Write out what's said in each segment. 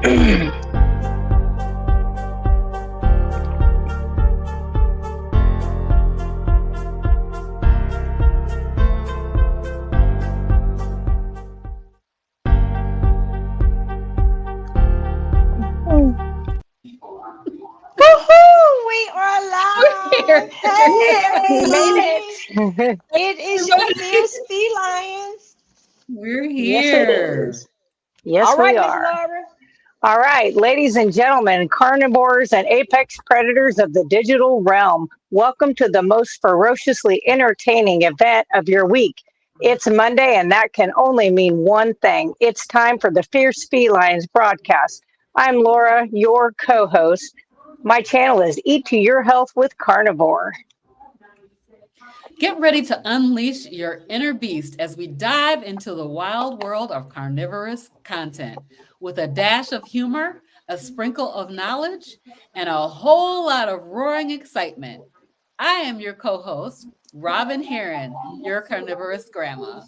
Woohoo! We are Here. live. We made Hey, it is your fierce FeLions. We're Yes, it here. is. Yes, All we right, Miss are. Laura. All right, ladies and gentlemen, carnivores and apex predators of the digital realm, welcome to the most ferociously entertaining event of your week. It's Monday, and that can only mean one thing. It's time for the Fierce Felines broadcast. I'm Laura, your co host. My channel is Eat to Your Health with Carnivore. Get ready to unleash your inner beast as we dive into the wild world of carnivorous content with a dash of humor, a sprinkle of knowledge, and a whole lot of roaring excitement. I am your co host, Robin Heron, your carnivorous grandma.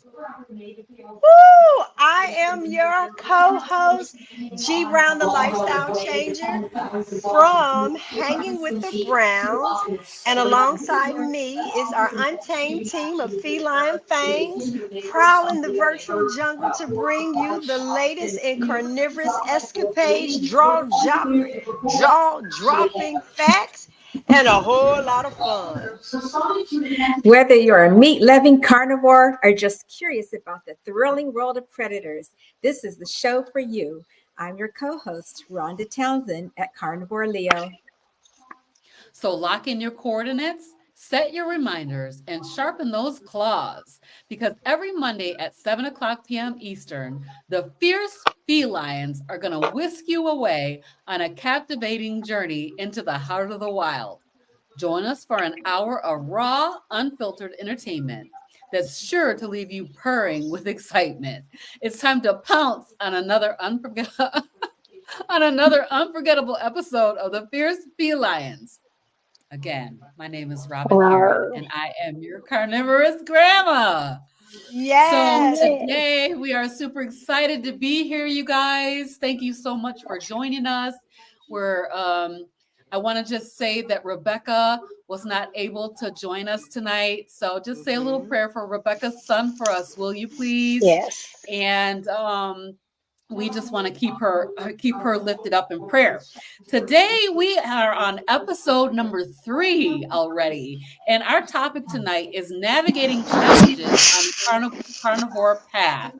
Woo! I am your co-host, G Brown, the lifestyle changer, from Hanging with the Browns. And alongside me is our untamed team of feline fangs, prowling the virtual jungle to bring you the latest in carnivorous escapades, jaw-dropping facts, and a whole lot of fun. Whether you're a meat loving carnivore or just curious about the thrilling world of predators, this is the show for you. I'm your co host, Rhonda Townsend at Carnivore Leo. So lock in your coordinates, set your reminders, and sharpen those claws because every Monday at 7 o'clock p.m. Eastern, the fierce felines are going to whisk you away on a captivating journey into the heart of the wild. Join us for an hour of raw, unfiltered entertainment that's sure to leave you purring with excitement. It's time to pounce on another unforgettable episode of the Fierce Felines. Again, my name is Robin Heron, and I am your carnivorous grandma. Yes. So today we are super excited to be here, you guys. Thank you so much for joining us. I want to just say that Rebecca was not able to join us tonight. So just say a little prayer for Rebecca's son for us, will you please? Yes. And we just want to keep her lifted up in prayer. Today we are on episode number 3 already, and our topic tonight is navigating challenges on the carnivore path.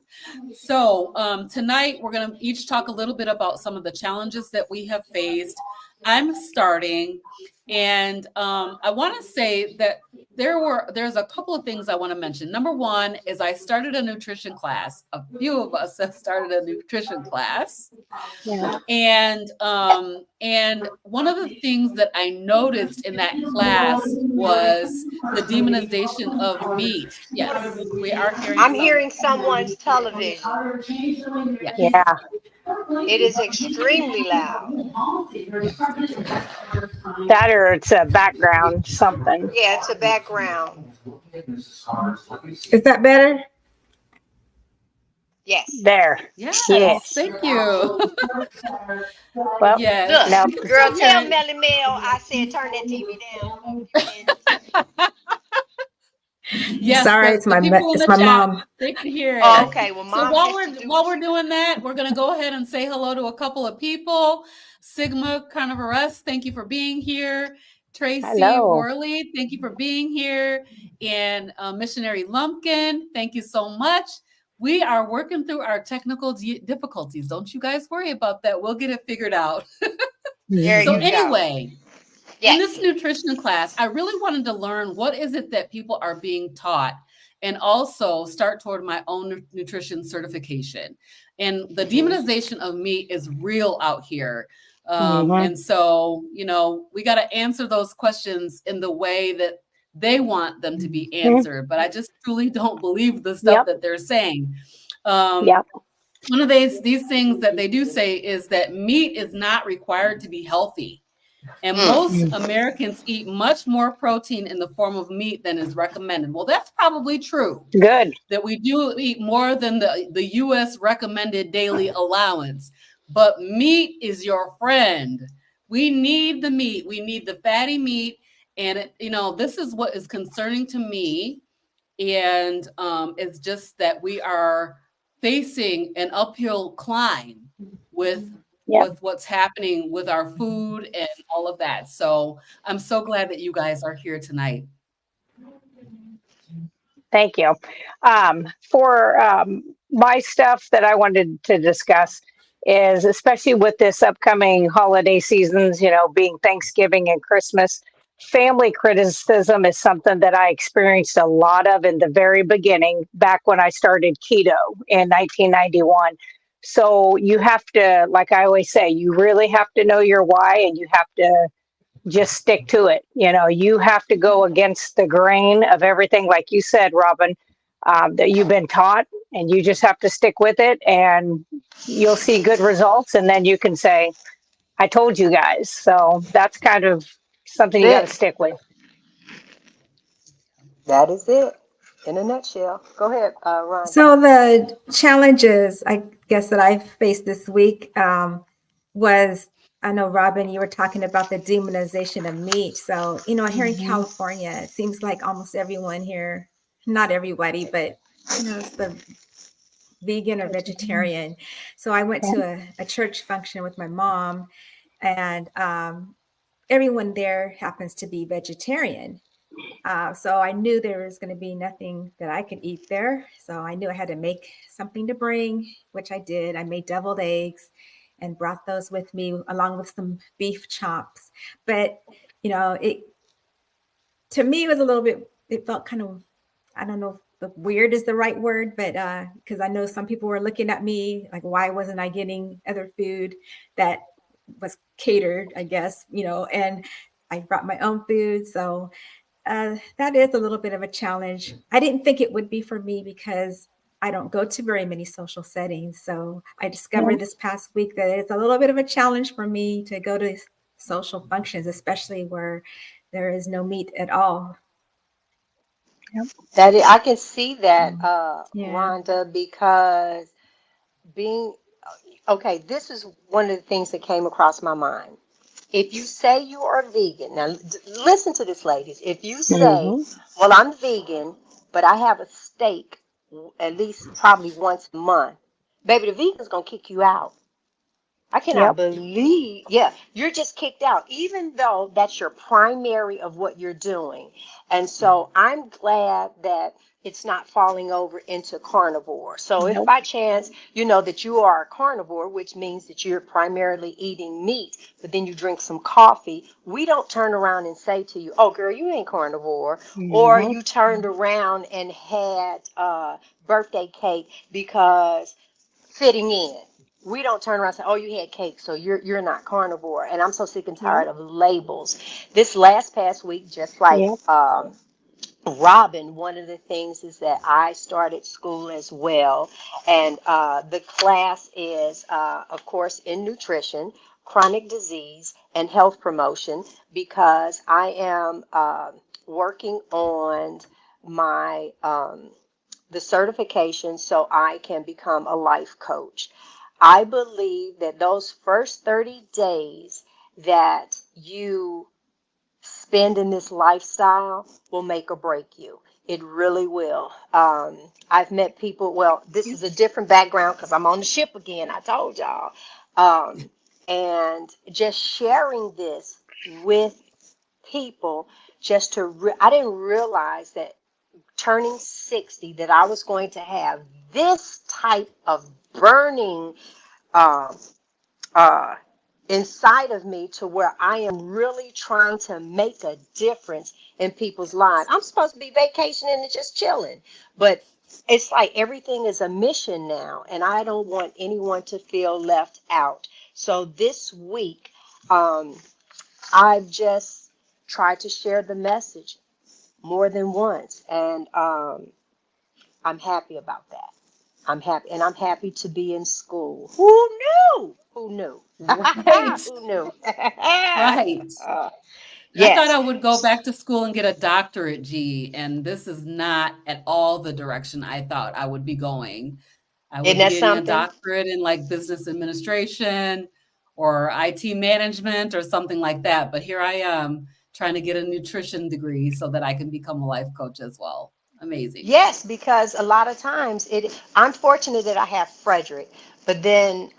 So tonight we're going to each talk a little bit about some of the challenges that we have faced. I'm starting, and I want to say that there's a couple of things I want to mention. Number one is I started a nutrition class. A few of us have started a nutrition class. Yeah. And one of the things that I noticed in that class was the demonization of meat. Yes, we are hearing. I'm hearing someone's television. Yes. Yeah. It is extremely loud. That or it's a background something. Yeah, it's a background. Is that better? Yes. There. Yes. Yes. Thank you. Well, Yes. no. Girl, tell Melly Mel I said turn that TV down. Yes, Sorry, it's my mom. They can hear it. Oh, okay. Well, So Mom. while we're doing that, we're gonna go ahead and say hello to a couple of people. Sigma Carnivorous, thank you for being here. Tracy Hello. Worley, thank you for being here. And Missionary Lumpkin, thank you so much. We are working through our technical difficulties. Don't you guys worry about that. We'll get it figured out. There So you go. anyway, Yes. in this nutrition class, I really wanted to learn what is it that people are being taught and also start toward my own nutrition certification. And the demonization of meat is real out here. And so, we got to answer those questions in the way that they want them to be answered. But I just truly don't believe the stuff that they're saying. One of these things that they do say is that meat is not required to be healthy. And most Americans eat much more protein in the form of meat than is recommended. Well, that's probably true. Good. That we do eat more than the U.S. recommended daily allowance. but meat is your friend. We need the meat. We need the fatty meat. And, this is what is concerning to me. And it's just that we are facing an uphill climb with Yep. what's happening with our food and all of that. So I'm so glad that you guys are here tonight. Thank you. For my stuff that I wanted to discuss is, especially with this upcoming holiday seasons, being Thanksgiving and Christmas, family criticism is something that I experienced a lot of in the very beginning, back when I started keto in 1991. So you have to, like I always say, you really have to know your why, and you have to just stick to it. You have to go against the grain of everything, like you said, Robin, that you've been taught, and you just have to stick with it, and you'll see good results. And then you can say, I told you guys. So that's kind of something you got to It. stick with. That is it in a nutshell. Go ahead, Ron. So the challenges, I guess, that I faced this week was, I know, Robin, you were talking about the demonization of meat. So, here in California, it seems like almost everyone here, not everybody, but, it's the vegan or vegetarian. So I went to a church function with my mom, and everyone there happens to be vegetarian. So I knew there was going to be nothing that I could eat there. So I knew I had to make something to bring, which I did. I made deviled eggs and brought those with me along with some beef chops. But, it, to me, it was a little bit, it felt kind of, I don't know if weird is the right word, but because I know some people were looking at me like, why wasn't I getting other food that was catered, I guess, and I brought my own food. So that is a little bit of a challenge. I didn't think it would be for me because I don't go to very many social settings. So I discovered this past week that it's a little bit of a challenge for me to go to social functions, especially where there is no meat at all. That is, I can see that, Yeah. Rhonda, because being okay, this is one of the things that came across my mind. If you say you are vegan, now listen to this, ladies. If you say, Hmm. well, I'm vegan, but I have a steak at least probably once a month, baby, the vegan's going to kick you out. I cannot Yep. believe, yeah, you're just kicked out, even though that's your primary of what you're doing. And so I'm glad that it's not falling over into carnivore. So if Nope. by chance you know that you are a carnivore, which means that you're primarily eating meat, but then you drink some coffee, we don't turn around and say to you, oh, girl, you ain't carnivore. Or Hmm. you turned around and had birthday cake because fitting in. We don't turn around and say, "Oh, you had cake, so you're not carnivore." And I'm so sick and tired Yep. of labels. This last past week, just like Yep. Robin, one of the things is that I started school as well, and the class is, of course, in nutrition, chronic disease, and health promotion, because I am working on my the certification so I can become a life coach. I believe that those first 30 days that you spend in this lifestyle will make or break you. It really will. I've met people, well, this is a different background because I'm on the ship again, I told y'all. Um, and just sharing this with people, I didn't realize that turning 60 that I was going to have this type of burning uh, uh, inside of me to where I am really trying to make a difference in people's lives. I'm supposed to be vacationing and just chilling, but it's like everything is a mission now, and I don't want anyone to feel left out. So this week, I've just tried to share the message more than once, and I'm happy about that. I'm happy, and I'm happy to be in school. Who knew? Who knew? Right. Who knew? Right. I thought Yes. I would go back to school and get a doctorate, G, and this is not at all the direction I thought I would be going. I Isn't would be that getting a something? doctorate in like business administration or IT management or something like that. But here I am trying to get a nutrition degree so that I can become a life coach as well. Amazing. Yes, because a lot of times I'm fortunate that I have Frederick, but then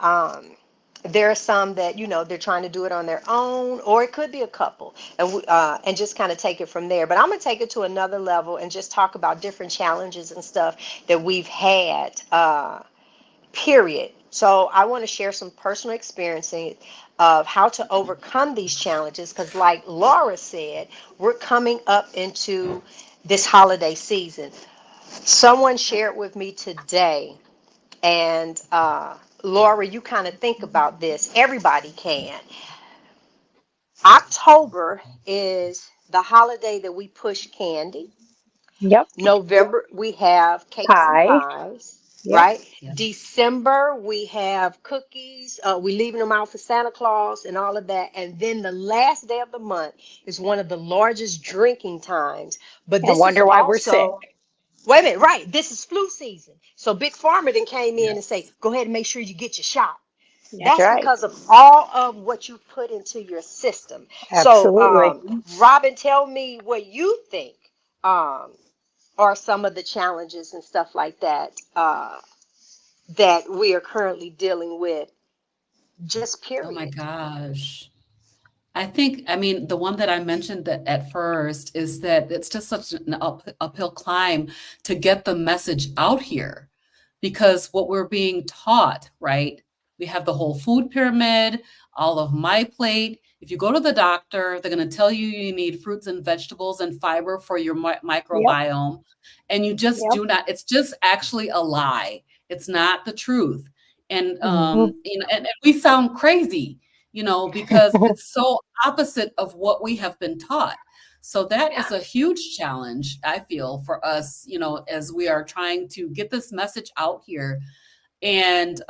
there are some that, they're trying to do it on their own, or it could be a couple, and just kind of take it from there. But I'm gonna take it to another level and just talk about different challenges and stuff that we've had. Period. So I want to share some personal experiences of how to overcome these challenges, because like Laura said, we're coming up into this holiday season. Someone shared with me today, and Laura, you kind of think about this. Everybody can. October is the holiday that we push candy. Yep. November, we have cakes and Pie. pies, Yep. right? Yeah. December, we have cookies. We leaving them out for Santa Claus and all of that. And then the last day of the month is one of the largest drinking times. But And this is wonder why we're sick. also, wait a minute, right? This is flu season. So Big Pharma then came in and say, Yes. go ahead and make sure you get your shot. That's That's right. because of all of what you put into your system. So, Absolutely. Robin, tell me what you think. Um, are some of the challenges and stuff like that that we are currently dealing with, just Oh my period. gosh. I mean, the one that I mentioned that at first is that it's just such an uphill climb to get the message out here because what we're being taught, right? We have the whole food pyramid, all of my plate. If you go to the doctor, they're going to tell you you need fruits and vegetables and fiber for your Yep. microbiome. And you just Yep. do not, it's just actually a lie. It's not the truth. And, Hmm. and we sound crazy, because it's so opposite of what we have been taught. So that Yeah. is a huge challenge, I feel, for us, as we are trying to get this message out here. And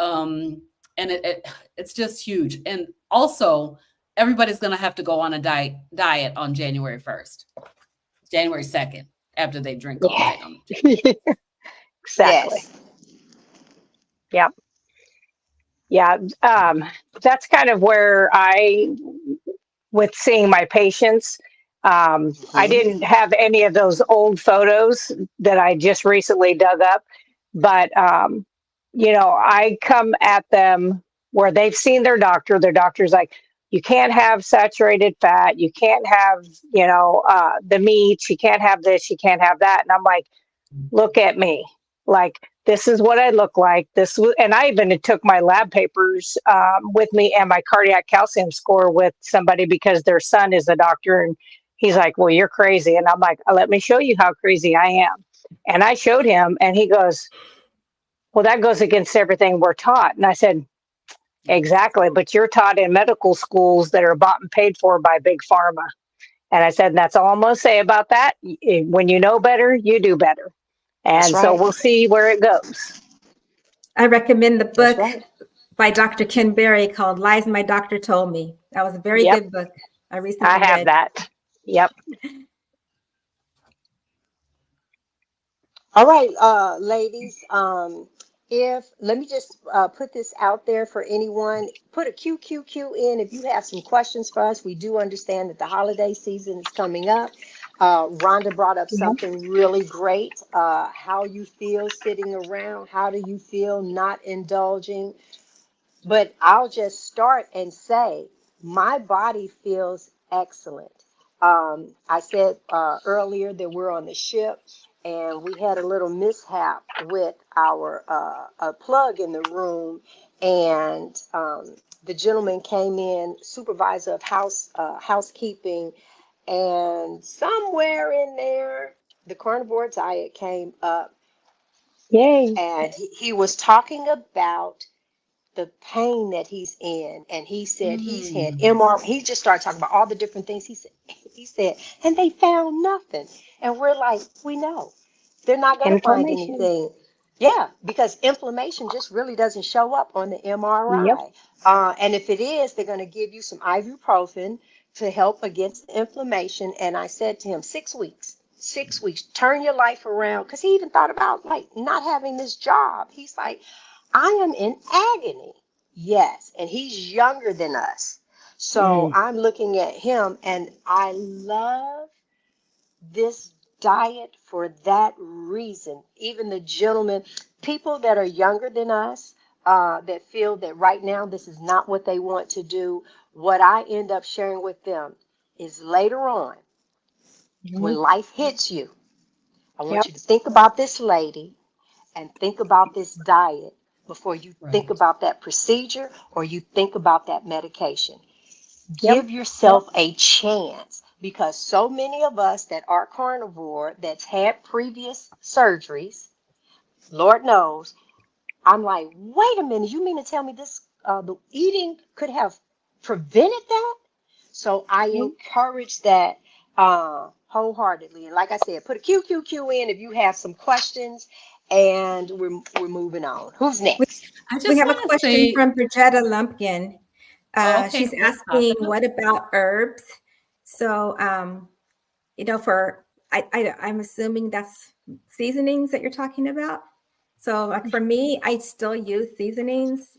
it's just huge. And also, everybody's going to have to go on a diet on January 1st, January 2nd, after they drink all Yeah. night on January. Exactly. Yes. Yep. Yeah. That's kind of where with seeing my patients, I Hmm. didn't have any of those old photos that I just recently dug up, but I come at them where they've seen their doctor. Their doctor's like, you can't have saturated fat, you can't have, the meat, you can't have this, you can't have that, and I'm like, look at me. Like, this is what I look like. And I even took my lab papers with me and my cardiac calcium score with somebody because their son is a doctor. And he's like, well, you're crazy. And I'm like, let me show you how crazy I am. And I showed him, and he goes, well, that goes against everything we're taught. And I said, Yes. exactly. But you're taught in medical schools that are bought and paid for by big pharma. And I said, that's all I'm going to say about that. When you know better, you do better. That's And so right. we'll see where it goes. I recommend the That's book right. by Dr. Ken Berry called Lies My Doctor Told Me. That was a very Yep, good book I I recently have read. that. Yep. All right, ladies. If let me just put this out there for anyone. Put a QQQ in if you have some questions for us. We do understand that the holiday season is coming up. Rhonda brought up Yep. something really great. How you feel sitting around? How do you feel not indulging? But I'll just start and say my body feels excellent. I said earlier that we're on the ship and we had a little mishap with our a plug in the room, and the gentleman came in, supervisor of housekeeping, and somewhere in there, the carnivore diet came up, Yay. and he was talking about the pain that he's in, and he said he's had Mm. MR. He just started talking about all the different things he said, and they found nothing. And we're like, we know they're not going to find Inflammation. anything. Yeah, because inflammation just really doesn't show up on the Yep. MRI. And if it is, they're going to give you some ibuprofen to help against the inflammation. And I said to him, 6 weeks. 6 weeks, turn your life around. Because he even thought about like not having this job. He's like, I am in agony. Yes, and he's younger than us. So Mm. I'm looking at him, and I love this diet for that reason. Even the gentlemen, people that are younger than us, that feel that right now this is not what they want to do, what I end up sharing with them is later on, when Mhm. life hits you, I want Yep. you to think about this lady and think about this diet before you think Right. about that procedure or you think about that medication. Yep. Give yourself a chance, because so many of us that are carnivore that's had previous surgeries, Lord knows, I'm like, wait a minute, you mean to tell me this the eating could have prevented that? So I Mhm. encourage that wholeheartedly. And like I said, put a QQQ in if you have some questions, and we're moving on. Who's We, next? I we just have a want to question say, from Bridgetta Lumpkin. oh, okay, She's cool. Pop asking, it up. what about herbs? So, for I'm assuming that's seasonings that you're talking about. So, like for me, I still use seasonings.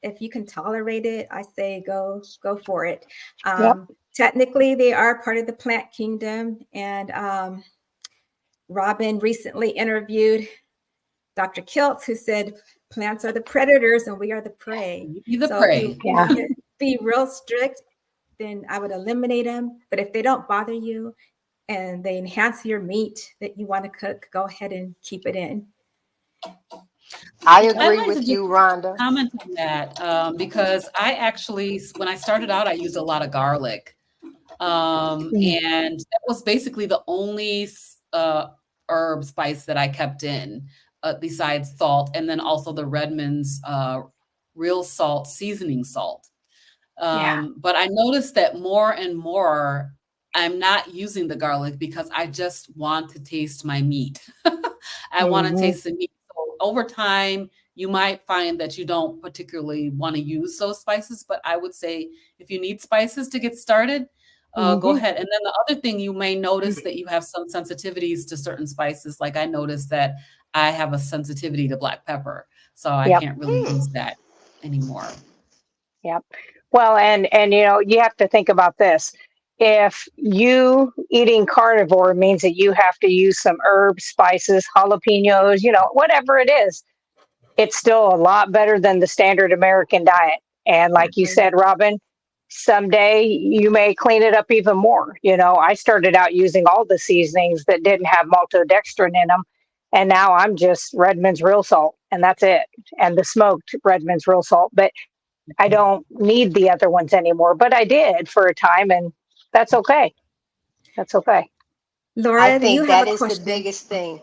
If you can tolerate it, I say go for it. Yep. Technically, they are part of the plant kingdom, and Robin recently interviewed Dr. Kiltz, who said plants are the predators and we are the prey. You be the So if you prey. Yeah. want to be real strict, then I would eliminate them. But if they don't bother you and they enhance your meat that you want to cook, go ahead and keep it in. I I'd agree like to with just you, Rhonda. comment on that because I actually, when I started out, I used a lot of garlic. Mm. And that was basically the only herb spice that I kept in, besides salt, and then also the Redmond's real salt seasoning salt. Yeah. But I noticed that more and more, I'm not using the garlic because I just want to taste my meat. I want to Hmm. taste the meat. So over time, you might find that you don't particularly want to use those spices, but I would say if you need spices to get started, go Hmm. ahead. And then the other thing, you may notice that you have some sensitivities to certain spices. Like I noticed that I have a sensitivity to black pepper, so I Yep. can't really Hmm. use that anymore. Yep. Well, and you have to think about this. If you eating carnivore means that you have to use some herbs, spices, jalapenos, whatever it is, it's still a lot better than the standard American diet. And like you Exactly. said, Robin, someday you may clean it up even more. I started out using all the seasonings that didn't have maltodextrin in them. And now I'm just Redmond's real salt, and that's it. And the smoked Redmond's real salt. But I don't need the other ones anymore. But I did for a time, and that's okay. That's okay. I Laura, do you think have that a is the question? biggest thing.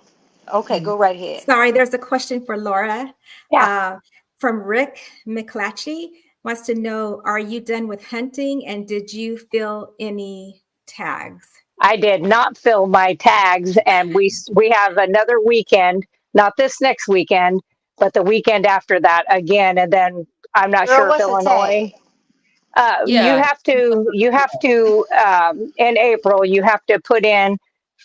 Okay, Mhm. go right ahead. Sorry, there's a question for Laura Yeah. from Rick McClatchy. Wants to know, are you done with hunting and did you fill any tags? I did not fill my tags, and we have another weekend, not this next weekend, but the weekend after that again, and then I'm not Girl, sure if what's a Illinois. tag? You Yeah. have to in April you have to put in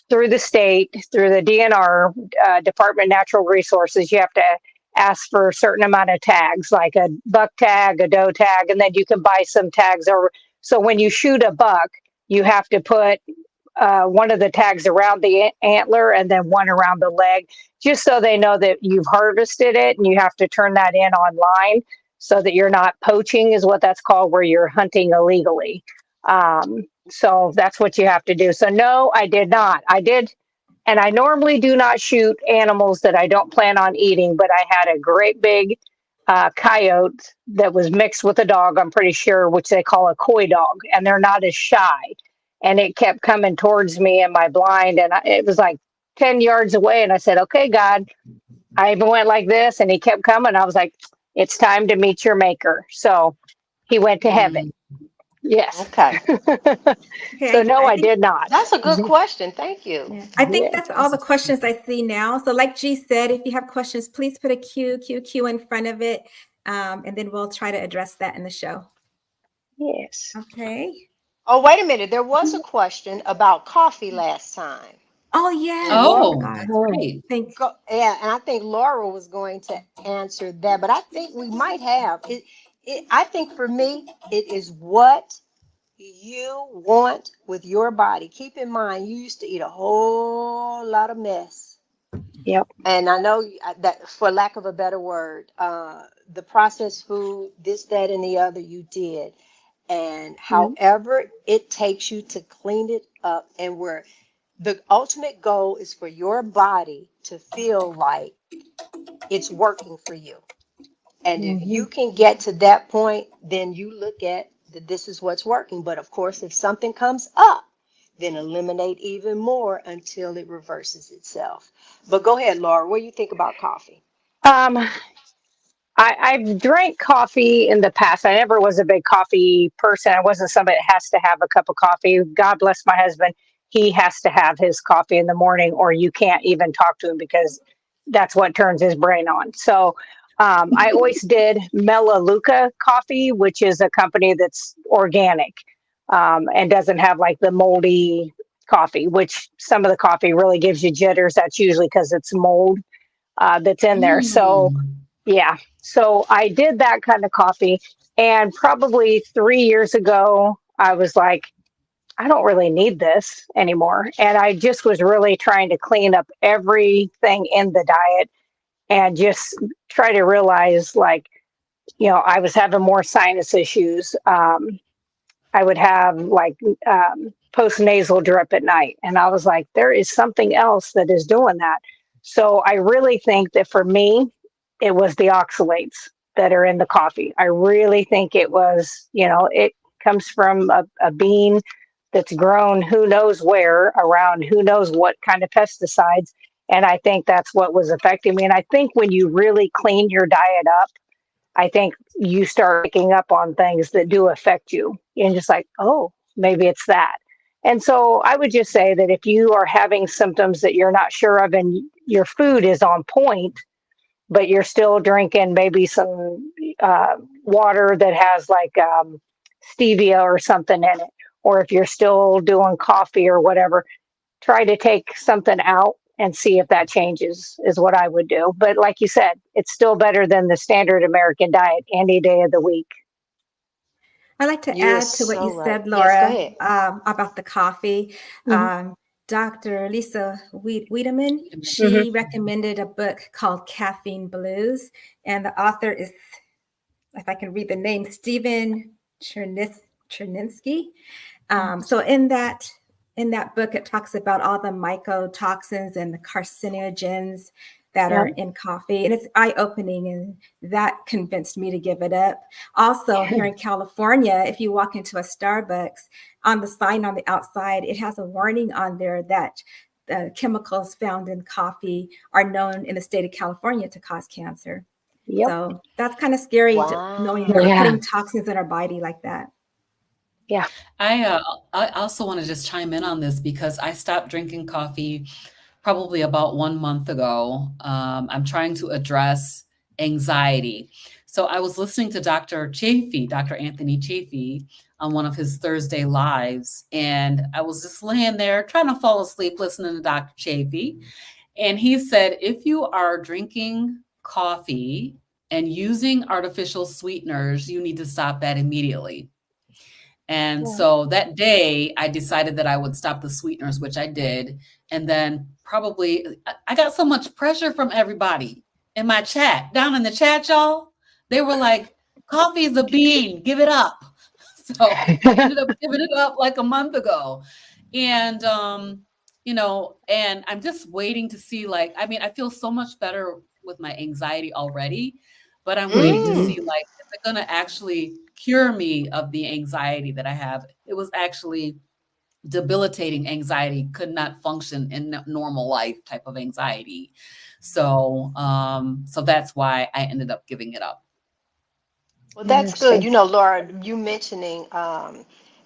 through the state, through the DNR, Department of Natural Resources. You have to ask for a certain amount of tags, like a buck tag, a doe tag, and then you can buy some tags over. So when you shoot a buck, you have to put one of the tags around the antler and then one around the leg, just so they know that you've harvested it, and you have to turn that in online so that you're not poaching, is what that's called, where you're hunting illegally. So that's what you have to do. So no, I did not. I did, and I normally do not shoot animals that I don't plan on eating, but I had a great big coyote that was mixed with a dog, I'm pretty sure, which they call a coy dog, and they're not as shy. And it kept coming towards me in my blind, and it was like 10 yards away. And I said, okay, God, I even went like this, and he kept coming. I was like, it's time to meet your maker. So he went to heaven. Mm. Yes. Okay. So Okay, no, I I think did not. That's a good question. Thank you. yeah, I think Yeah. that's all the questions I see now. So, like G said, if you have questions, please put a Q in front of it, and then we'll try to address that in the show. Yes. Okay. Oh, wait a minute. There was a question about coffee last time. Oh, yes. I Laura, Oh, forgot. that's great. Thank yeah, and I think Laura was going to answer that, but I think we might have it. I think for me, it is what you want with your body. Keep in mind, you used to eat a whole lot of mess. Yep. And I know that, for lack of a better word, the processed food, this, that, and the other, you did. And Mhm. however it takes you to clean it up, and where the ultimate goal is for your body to feel like it's working for you. And if you Mhm. can get to that point, then you look at that this is what's working. But of course, if something comes up, then eliminate even more until it reverses itself. But go ahead, Laura. What do you think about coffee? Um, I've drank coffee in the past. I never was a big coffee person. I wasn't somebody that has to have a cup of coffee. God bless my husband. He has to have his coffee in the morning, or you can't even talk to him because that's what turns his brain on. So I always did Melaleuca coffee, which is a company that's organic and doesn't have like the moldy coffee, which some of the coffee really gives you jitters. That's usually because it's mold that's in there. So Mm. yeah. So I did that kind of coffee. And probably 3 years ago, I was like, I don't really need this anymore. And I just was really trying to clean up everything in the diet and just try to realize, like, I was having more sinus issues. I would have like post nasal drip at night. And I was like, there is something else that is doing that. So I really think that for me, it was the oxalates that are in the coffee. I really think it was, it comes from a bean that's grown who knows where around who knows what kind of pesticides. And I think that's what was affecting me. And I think when you really clean your diet up, I think you start picking up on things that do affect you. And just like, oh, maybe it's that. And so I would just say that if you are having symptoms that you're not sure of and your food is on point, but you're still drinking maybe some water that has like stevia or something in it, or if you're still doing coffee or whatever, try to take something out and see if that changes is what I would do. But like you said, it's still better than the standard American diet any day of the week. I'd like to You are add to what so you right. said, Yes, go Laura, ahead. about the coffee. Hmm. Dr. Lisa Wiedemann, Hmm. she recommended a book called Caffeine Blues, and the author is, if I can read the name, Stephen Cherninsky. So in that book, it talks about all the mycotoxins and the carcinogens that Yep. are in coffee, and it's eye-opening, and that convinced me to give it up. Also, here in California, if you walk into a Starbucks, on the sign on the outside, it has a warning on there that the chemicals found in coffee are known in the state of California to cause cancer. Yep. So that's kind of scary, knowing that we're Yeah. putting toxins in our body like that. Yeah. I uh, I also want to just chime in on this because I stopped drinking coffee probably about 1 month ago. I'm trying to address anxiety. So I was listening to Dr. Anthony Chafee, on one of his Thursday lives, and I was just laying there trying to fall asleep listening to Dr. Chafee. And he said, if you are drinking coffee and using artificial sweeteners, you need to stop that immediately. And Yeah. so that day, I decided that I would stop the sweeteners, which I did. And then probably I got so much pressure from everybody in my chat, down in the chat, y'all. They were like, coffee is a bean, give it up. So I ended up giving it up like a month ago. And, and I'm just waiting to see, like, I mean, I feel so much better with my anxiety already, but I'm waiting to see, Mm. like, is it going to actually cure me of the anxiety that I have? It was actually debilitating anxiety, could not function in normal life type of anxiety. So that's why I ended up giving it up. Well, that's good. Interesting. Laura, you mentioning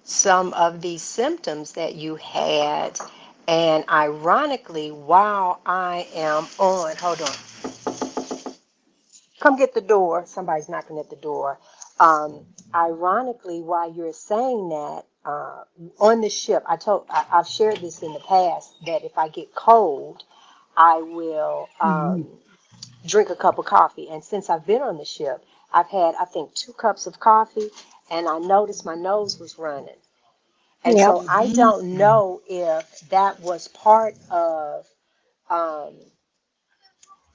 some of these symptoms that you had. And ironically, while I am on, hold on, come get the door. Somebody's knocking at the door. Ironically, while you're saying that, on the ship, I've shared this in the past that if I get cold, I will drink a cup of coffee. And since I've been on the ship, I've had, I think, 2 cups of coffee, and I noticed my nose was running. And Yep. so I don't know if that was part of um,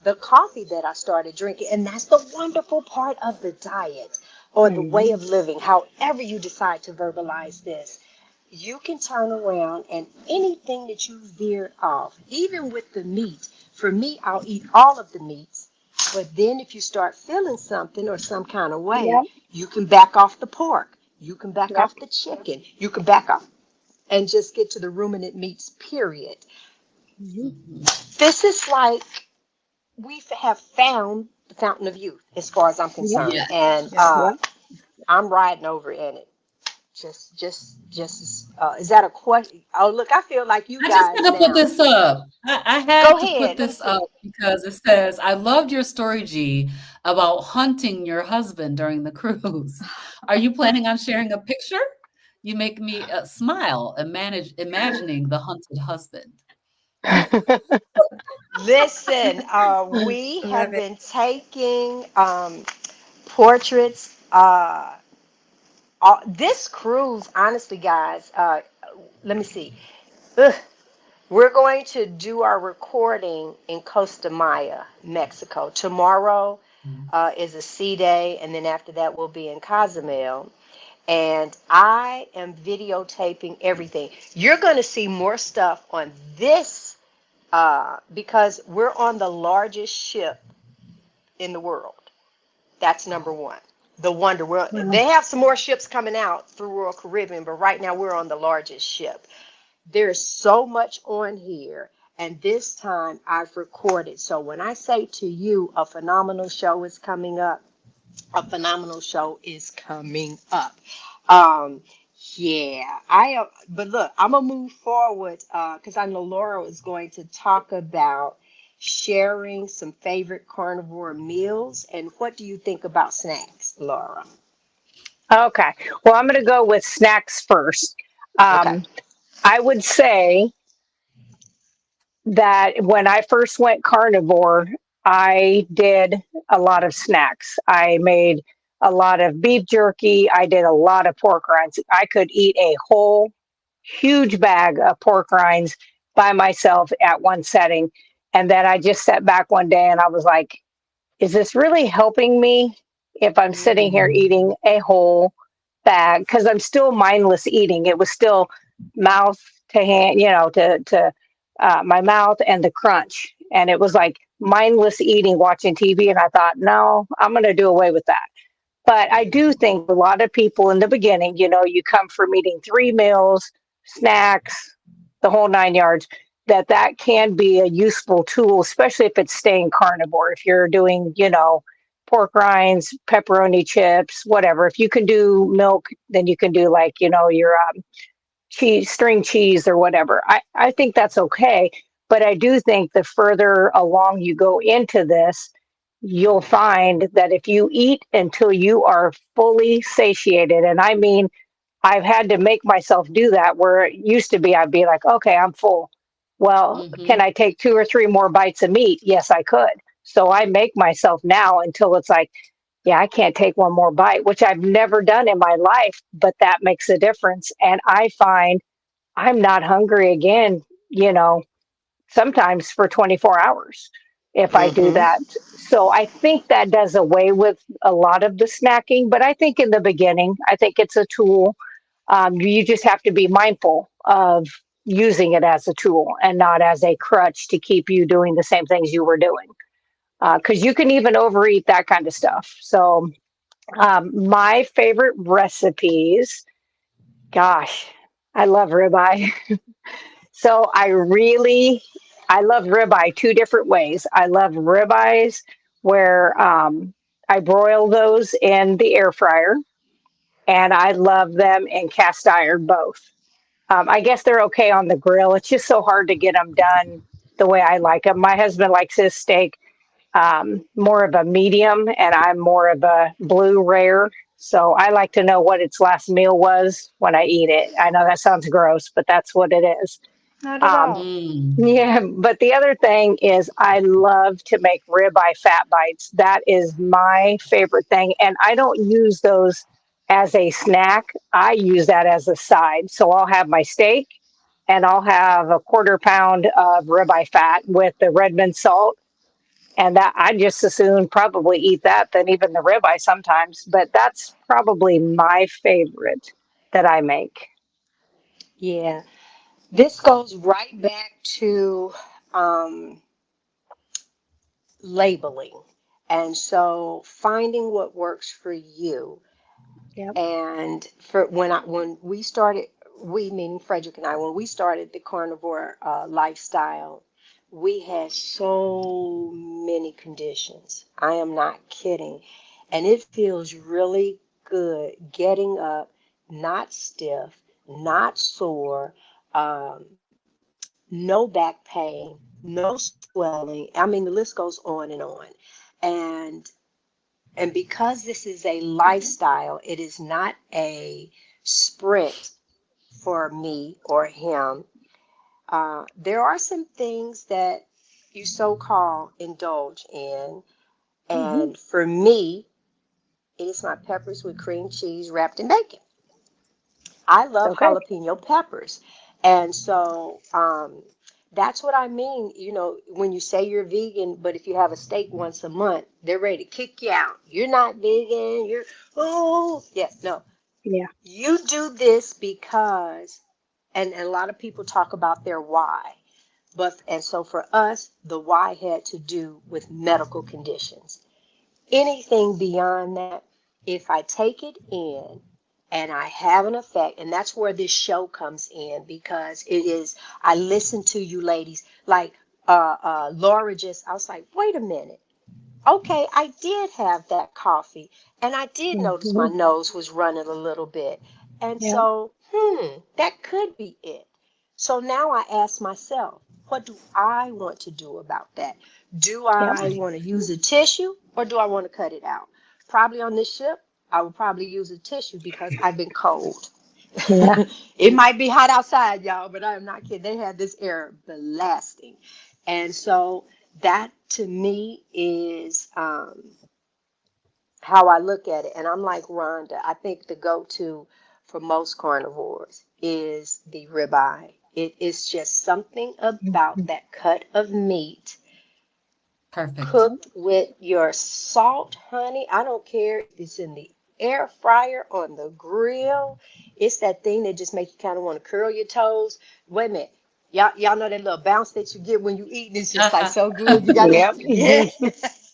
the coffee that I started drinking. And that's the wonderful part of the diet or the way of living, however you decide to verbalize this. You can turn around and anything that you veered off, even with the meat. For me, I'll eat all of the meats. But then if you start feeling something or some kind of way, Yep. you can back off the pork. You can back Yep. off the chicken. You can back off and just get to the ruminant meats, period. This is like we have found the fountain of youth, as far as I'm Yep. concerned, Yes. and Yes. Yep. I'm riding over in it. Just. Is that a question? Oh, look, I feel like you I just guys had to put now. this up. I Go had to put ahead. Let me this up see. because it says, I loved your story, G, about hunting your husband during the cruise. Are you planning on sharing a picture? You make me smile imagining the hunted husband. Listen, we Love have it. been taking portraits. This cruise, honestly, guys. Let me see. Ugh. We're going to do our recording in Costa Maya, Mexico. Tomorrow is a sea day, and then after that, we'll be in Cozumel. And I am videotaping everything. You're going to see more stuff on this because we're on the largest ship in the world. That's number one. The Wonder. Wow. They have some more ships coming out through Royal Caribbean, but right now we're on the largest ship. There's so much on here, and this time I've recorded. So when I say to you, a phenomenal show is coming up, a phenomenal show is coming up. Um, yeah, I am. But look, I'm gonna move forward because I know Laura is going to talk about sharing some favorite carnivore meals. And what do you think about snacks, Laura? Okay. Well, I'm going to go with snacks first. Okay. Um, I would say that when I first went carnivore, I did a lot of snacks. I made a lot of beef jerky. I did a lot of pork rinds. I could eat a whole huge bag of pork rinds by myself at one setting. And then I just sat back one day and I was like, is this really helping me if I'm sitting here Mm. eating a whole bag? Because I'm still mindless eating. It was still mouth to hand, to my mouth and the crunch. And it was like mindless eating, watching TV. And I thought, no, I'm going to do away with that. But I do think a lot of people in the beginning, you come from eating 3 meals, snacks, the whole 9 yards, that can be a useful tool, especially if it's staying carnivore. If you're doing, pork rinds, pepperoni chips, whatever. If you can do milk, then you can do like, your cheese, string cheese or whatever. I think that's okay. But I do think the further along you go into this, you'll find that if you eat until you are fully satiated, and I mean, I've had to make myself do that where it used to be, I'd be like, okay, I'm full. Well, can Mhm. I take 2 or 3 more bites of meat? Yes, I could. So I make myself now until it's like, yeah, I can't take one more bite, which I've never done in my life, but that makes a difference. And I find I'm not hungry again, you know, sometimes for 24 hours if I do Mm-hmm. that. So I think that does away with a lot of the snacking. But I think in the beginning, I think it's a tool. You just have to be mindful of using it as a tool and not as a crutch to keep you doing the same things you were doing. Because you can even overeat that kind of stuff. So, my favorite recipes, gosh, I love ribeye. So I love ribeye 2 different ways. I love ribeyes where I broil those in the air fryer, and I love them in cast iron both. I guess they're okay on the grill. It's just so hard to get them done the way I like them. My husband likes his steak more of a medium, and I'm more of a blue rare. So I like to know what its last meal was when I eat it. I know that sounds gross, but that's what it is. Not at Um, all. Mm. yeah, but the other thing is I love to make ribeye fat bites. That is my favorite thing. And I don't use those as a snack. I use that as a side. So I'll have my steak and I'll have a quarter pound of ribeye fat with the Redmond salt. And that I just as soon probably eat that than even the ribeye sometimes. But that's probably my favorite that I make. Yeah. This goes right back to um, labeling. And so finding what works for you. Yep. And for when we started, we meaning Frederick and I, when we started the carnivore lifestyle, we had so many conditions. I am not kidding. And it feels really good getting up, not stiff, not sore, um, no back pain, no swelling. I mean, the list goes on and on. And and because this is a lifestyle, it is not a sprint for me or him. There are some things that you so called indulge in. Hmm. And for me, it is my peppers with cream cheese wrapped in bacon. I love Okay. jalapeno peppers. And so that's what I mean. You know, when you say you're vegan, but if you have a steak once a month, they're ready to kick you out. You're not vegan. Oh, yeah, no. Yeah. You do this because, and a lot of people talk about their why. And so for us, the why had to do with medical conditions. Anything beyond that, if I take it in and I have an effect, and that's where this show comes in because it is, I listen to you ladies, like Laura just, I was like, wait a minute. Okay, I did have that coffee and I did notice my Hmm. nose was running a little bit. And Yeah. so, that could be it. So now I ask myself, what do I want to do about that? Do Yep. I want to use a tissue or do I want to cut it out? Probably on this ship, I would probably use a tissue because I've been cold. Yeah. It might be hot outside, y'all, but I'm not kidding. They had this air blasting. And so that to me is how I look at it. And I'm like Rhonda, I think the go-to for most carnivores is the ribeye. It is just something about Mhm. that cut of meat Perfect. Yep. cooked with your salt, honey. I don't care if it's in the air fryer, on the grill. It's that thing that just makes you kind of want to curl your toes. Wait a minute. Y'all know that little bounce that you get when you eat, and it's just like Uh-huh. so good. You got to, Yep. yeah.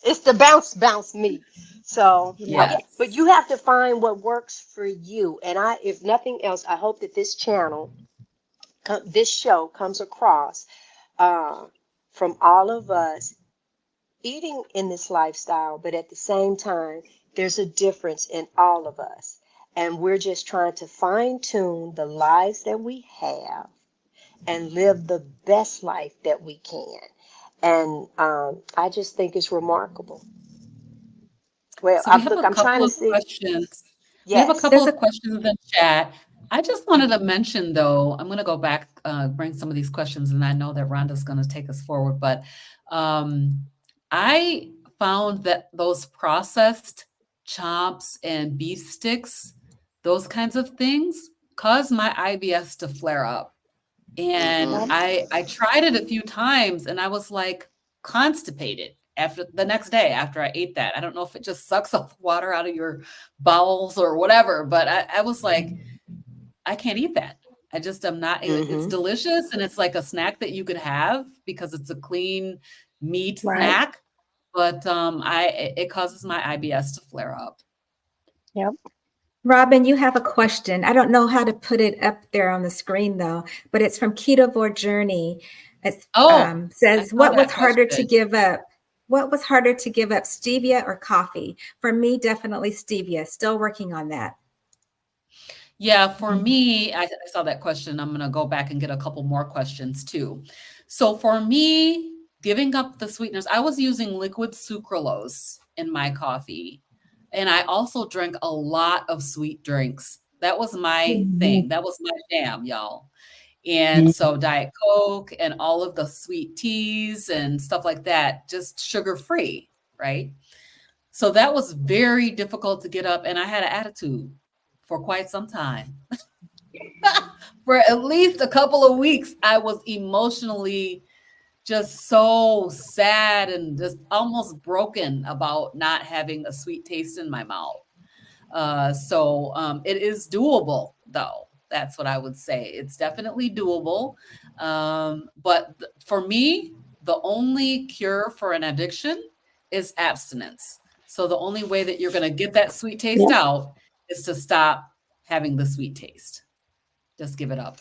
It's the bounce meat. So, Yep. yeah, but Yes. you have to find what works for you. And if nothing else, I hope that this channel, this show comes across uh, from all of us eating in this lifestyle, but at the same time, there's a difference in all of us. And we're just trying to fine tune the lives that we have and live the best life that we can. And I just think it's remarkable. Well, So we have look, a I'm trying couple to of see. questions. We have a Yes. couple There's a of questions in the chat. I just wanted to mention, though, I'm going to go back, bring some of these questions, and I know that Rhonda's going to take us forward. But um, I found that those processed chops and beef sticks, those kinds of things, cause my IBS to flare up. And Mm-hmm. Yep. I tried it a few times and I was like constipated after the next day after I ate that. I don't know if it just sucks off water out of your bowels or whatever, but I was like, I can't eat that. I just am not, it's Mm-hmm. delicious and it's like a snack that you could have because it's a clean meat Right. snack, but it causes my IBS to flare up. Yep. Robin, you have a question. I don't know how to put it up there on the screen though, but it's from Ketovore Journey. It Oh, I says, saw "What was that harder to question. give up? What was harder to give up, stevia or coffee?" For me, definitely stevia. Still working on that. Yeah, for me, I saw that question. I'm going to go back and get a couple more questions too. So for me, giving up the sweeteners, I was using liquid sucralose in my coffee. And I also drank a lot of sweet drinks. That was my thing. That was my jam, y'all. And so Diet Coke and all of the sweet teas and stuff like that, just sugar free, right? So that was very difficult to get up. And I had an attitude for quite some time. For at least a couple of weeks, I was emotionally just so sad and just almost broken about not having a sweet taste in my mouth. So it is doable, though. That's what I would say. It's definitely doable. But for me, the only cure for an addiction is abstinence. So the only way that you're going to get that sweet taste out is to stop having the sweet taste. Just give it up.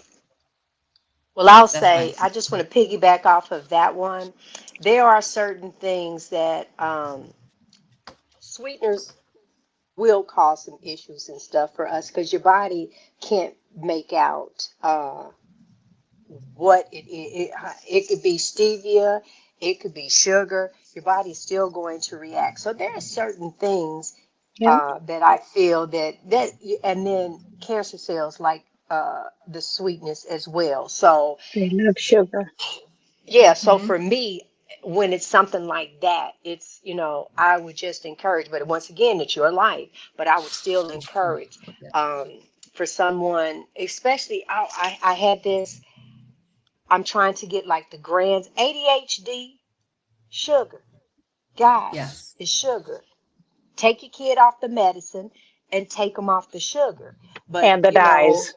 Well, I'll That's say, my I just want to piggyback off of that one. There are certain things that sweeteners will cause some issues and stuff for us because your body can't make out what it is. It could be stevia, it could be sugar. Your body's still going to react. So there are certain things that I feel and then cancer cells like the sweetness as well. So They love sugar. yeah, so for me, when it's something like that, it's, I would just encourage, but once again, it's your life, but I would still encourage for someone, especially, I had this, I'm trying to get like the grands, ADHD, sugar, guys, yes. it's sugar. Take your kid off the medicine and take them off the sugar. But, And the dyes.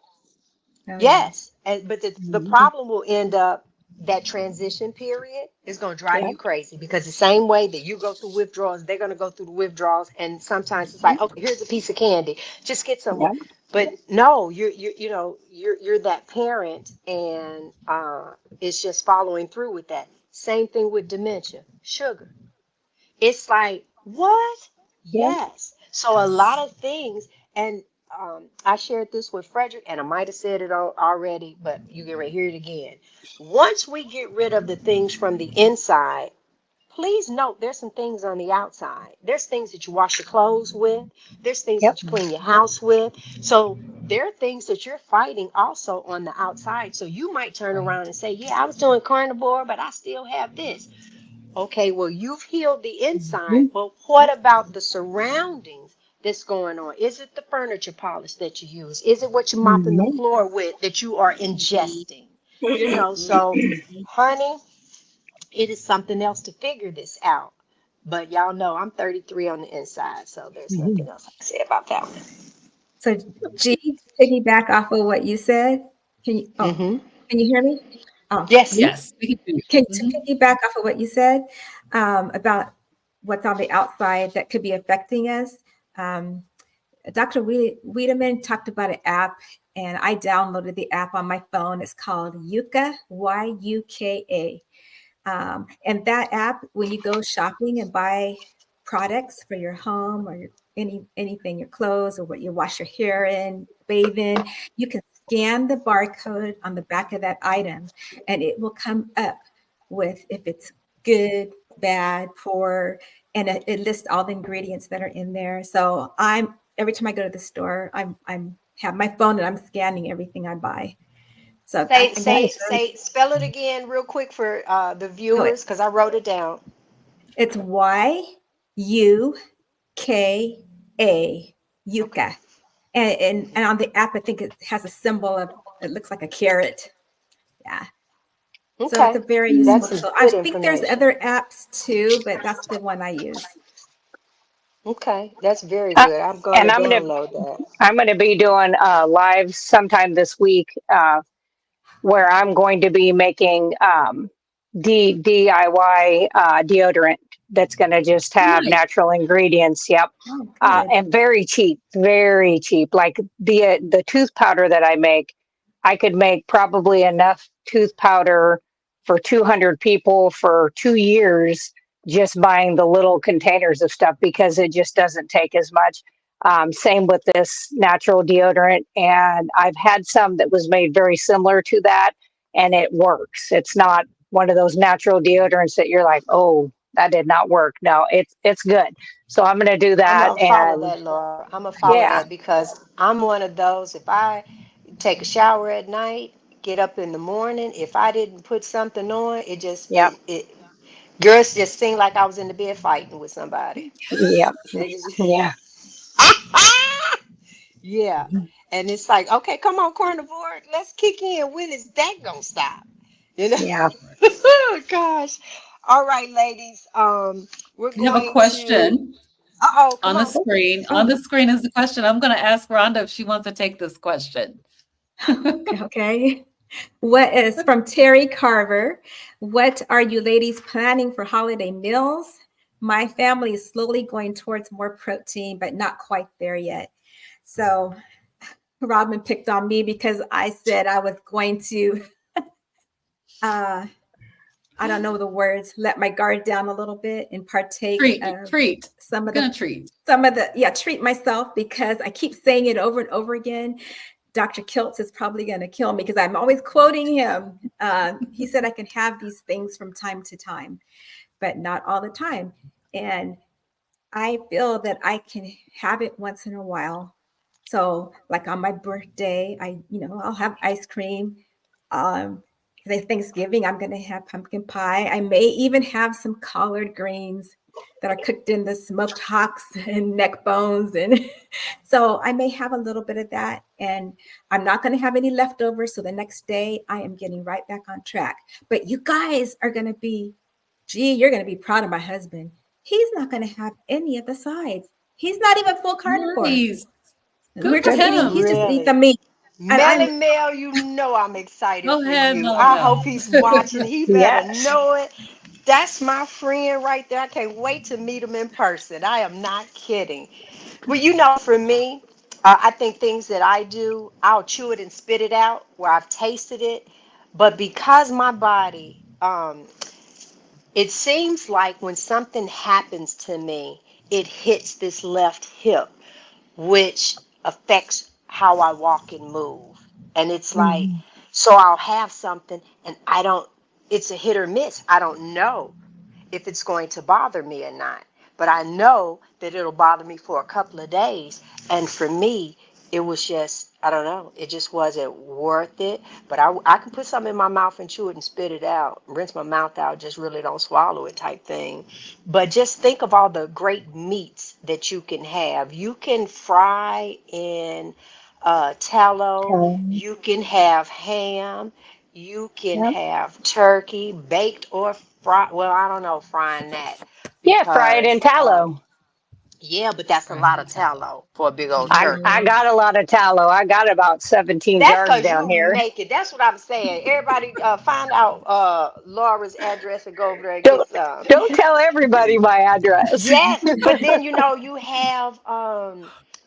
yes, but the problem will end up that transition period is going to drive you crazy because the same way that you go through withdrawals, they're going to go through the withdrawals, and sometimes it's like, okay, here's a piece of candy, just get some more. But no, you're that parent, and it's just following through with that. Same thing with dementia, sugar. It's like, what? Yes. So a lot of things, and I shared this with Frederick, and I might have said it already, but you get ready to hear it again. Once we get rid of the things from the inside, please note there's some things on the outside. There's things that you wash your clothes with. There's things that you clean your house with. So there are things that you're fighting also on the outside. So you might turn around and say, yeah, I was doing carnivore, but I still have this. Okay, well, you've healed the inside, but what about the surroundings that's going on? Is it the furniture polish that you use? Is it what you're mopping the floor with that you are ingesting? So, honey, it is something else to figure this out. But y'all know I'm 33 on the inside, so there's nothing else I can say about that one. So, G, to piggyback off of what you said, can you hear me? Oh, Yes. Yes. Can you piggyback off of what you said about what's on the outside that could be affecting us? Dr. Wiedemann talked about an app, and I downloaded the app on my phone. It's called Yuka, Yuka. And that app, when you go shopping and buy products for your home or anything, your clothes or what you wash your hair in, bathe in, you can scan the barcode on the back of that item, and it will come up with if it's good, bad, poor, and it lists all the ingredients that are in there. So every time I go to the store, I'm have my phone and I'm scanning everything I buy. So spell it again real quick for the viewers because I wrote it down. It's Yuka. And on the app, I think it has a symbol it looks like a carrot. Yeah. Okay. So it's a very useful tool. I think there's other apps too, but that's the one I use. Okay, that's very good. I'm going to download that. I'm going to be doing live sometime this week where I'm going to be making DIY deodorant that's going to just have natural ingredients. Yep. And very cheap, very cheap. Like the tooth powder that I make, I could make probably enough tooth powder for 200 people for 2 years just buying the little containers of stuff because it just doesn't take as much. Same with this natural deodorant. And I've had some that was made very similar to that, and it works. It's not one of those natural deodorants that you're like, oh, that did not work. No, it's good. So I'm going to do I'm that. gonna follow And that, Laura. I'm gonna follow yeah, that because I'm one of those. If I take a shower at night, get up in the morning, if I didn't put something on, it just yep, it girls just seemed like I was in the bed fighting with somebody. yep, They just yeah, yeah. And it's like, okay, come on, carnivore, let's kick in. When is that gonna stop? You know? yeah. Oh gosh. All right, ladies. We're We have a going to question uh-oh, come on the on. screen. On Oh, the screen is the question. I'm going to ask Rhonda if she wants to take this question. okay. What is from Terry Carver? What are you ladies planning for holiday meals? My family is slowly going towards more protein, but not quite there yet. So Robin picked on me because I said I was going to, uh, I don't know the words, let my guard down a little bit and partake of Treat. some We're of the, going to treat. treat myself because I keep saying it over and over again. Dr. Kiltz is probably going to kill me because I'm always quoting him. He said I can have these things from time to time, but not all the time. And I feel that I can have it once in a while. So, like on my birthday, I'll have ice cream. Um, for Thanksgiving, I'm going to have pumpkin pie. I may even have some collard greens that are cooked in the smoked hocks and neck bones. And so I may have a little bit of that. And I'm not going to have any leftovers. So the next day, I am getting right back on track. But you guys are going to be, you're going to be proud of my husband. He's not going to have any of the sides. He's not even full carnivore. Nice. Good We're for just eating, him. he's just eating the Really? meat. And Melly I'm, Mel, you know I'm excited Go for ahead, you. Melly I Mel. hope he's watching. He better Yes. know it. That's my friend right there. I can't wait to meet him in person. I am not kidding. Well, for me, I think things that I do, I'll chew it and spit it out where I've tasted it. But because my body, it seems like when something happens to me, it hits this left hip, which affects how I walk and move. And it's like, Mhm. so I'll have something and it's a hit or miss. I don't know if it's going to bother me or not. But I know that it'll bother me for a couple of days. And for me, it was just, I don't know, it just wasn't worth it. But I can put something in my mouth and chew it and spit it out, rinse my mouth out, just really don't swallow it type thing. But just think of all the great meats that you can have. You can fry in tallow, Okay. you can have ham, you can Yep. have turkey, baked or fried. Well, I don't know frying that Yeah, fry it in because, tallow. yeah, but that's a Right. lot of tallow for a big old I turkey. Mhm. got a lot of tallow. I got about 17 That's jars because down you here. make it. That's what I'm saying. Everybody, find out Laura's address and go over there and get Don't some. don't tell everybody my address. Yes, but then you have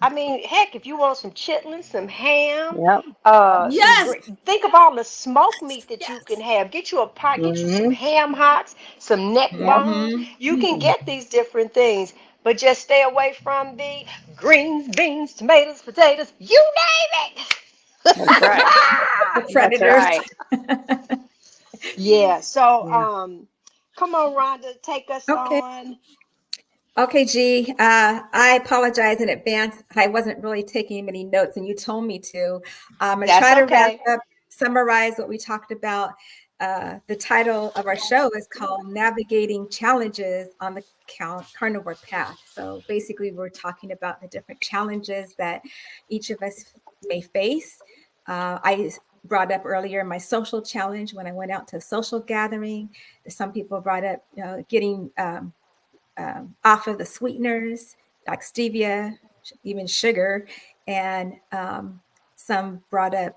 I mean, heck, if you want some chitlins, some ham, Yep. some Yes. think of all the smoked meat that you can yes. have. Get you a pot, get you some Hmm. ham hocks, some neck Yep. bones. Mm-hmm. You can get these different things, but just stay away from the greens, beans, tomatoes, potatoes, you name it. That's right. The That's predators. right. Yeah, so Yeah. come on, Rhonda, take us Okay. on. Okay, G. I apologize in advance. I wasn't really taking many notes, and you told me to. I'm gonna That's try to wrap okay. up, summarize what we talked about. The title of our show is called "Navigating Challenges on the Carnivore Path." So basically, we're talking about the different challenges that each of us may face. I brought up earlier my social challenge when I went out to a social gathering. Some people brought up, getting off of the sweeteners like stevia, even sugar, and some brought up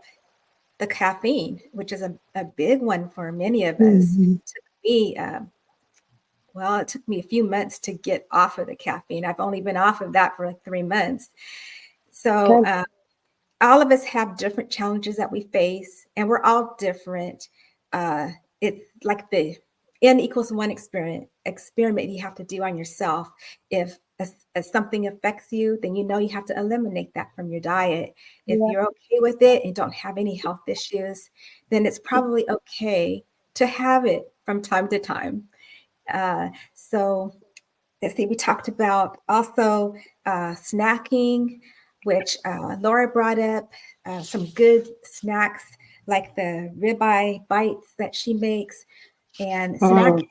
the caffeine, which is a big one for many of us. Mhm. It took me, it took me a few months to get off of the caffeine. I've only been off of that for like 3 months. So Good. all of us have different challenges that we face, and we're all different. It's like the N equals one experiment you have to do on yourself. If something affects you, then you know you have to eliminate that from your diet. If Yep. you're okay with it and don't have any health issues, then it's probably okay to have it from time to time. So let's see, we talked about also snacking, which Laura brought up, some good snacks like the ribeye bites that she makes. And snack,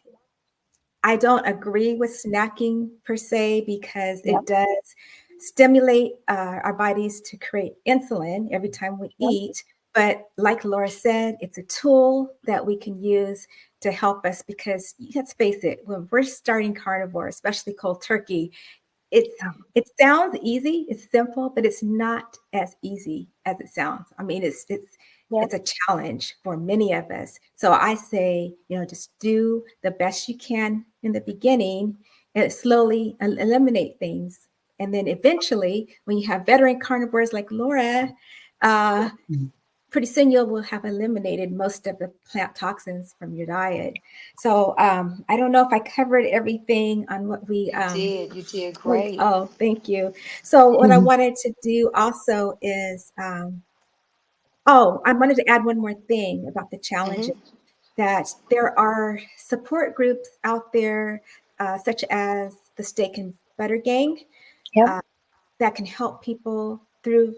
I don't agree with snacking per se because it does stimulate our bodies to create insulin every time we eat. But like Laura said, it's a tool that we can use to help us because let's face it, when we're starting carnivore, especially cold turkey, it sounds easy, it's simple, but it's not as easy as it sounds. I mean, it's a challenge for many of us. So I say, just do the best you can in the beginning and slowly eliminate things. And then eventually, when you have veteran carnivores like Laura, pretty soon you will have eliminated most of the plant toxins from your diet. So I don't know if I covered everything on what we You did great. Oh, thank you. So what I wanted to do also is I wanted to add one more thing about the challenges, that there are support groups out there, such as the Steak and Butter Gang, that can help people through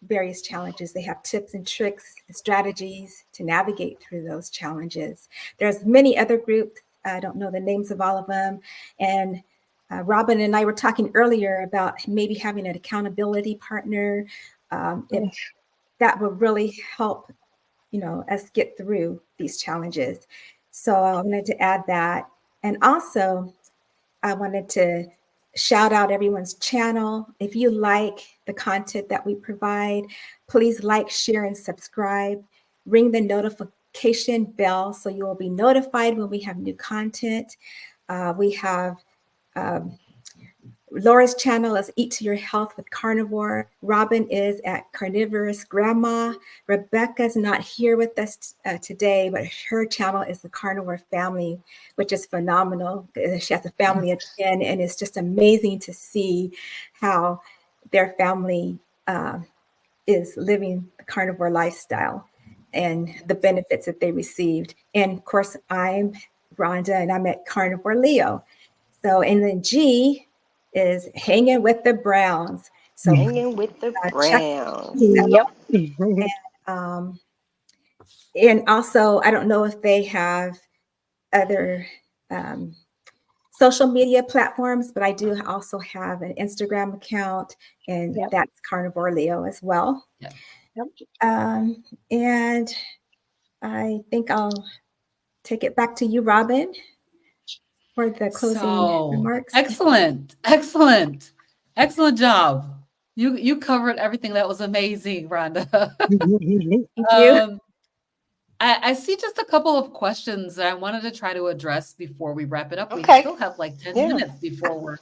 various challenges. They have tips and tricks and strategies to navigate through those challenges. There's many other groups. I don't know the names of all of them. And Robin and I were talking earlier about maybe having an accountability partner. That will really help, us get through these challenges. So I wanted to add that. And also, I wanted to shout out everyone's channel. If you like the content that we provide, please like, share, and subscribe. Ring the notification bell so you will be notified when we have new content. We have Laura's channel is Eat to Your Health with Carnivore. Robin is at Carnivorous Grandma. Rebecca's not here with us today, but her channel is the Carnivore Family, which is phenomenal. She has a family of 10, and it's just amazing to see how their family is living the carnivore lifestyle and the benefits that they received. And of course, I'm Rhonda, and I'm at Carnivore Leo. So, and then G is Hanging with the Browns. So Hanging with the Browns. And also, I don't know if they have other social media platforms, but I do also have an Instagram account, and that's Carnivore Leo as well. And I think I'll take it back to you, Robin, for the closing remarks. Excellent job. You covered everything. That was amazing, Rhonda. Thank you. I see just a couple of questions that I wanted to try to address before we wrap it up. We still have like 10 minutes before we're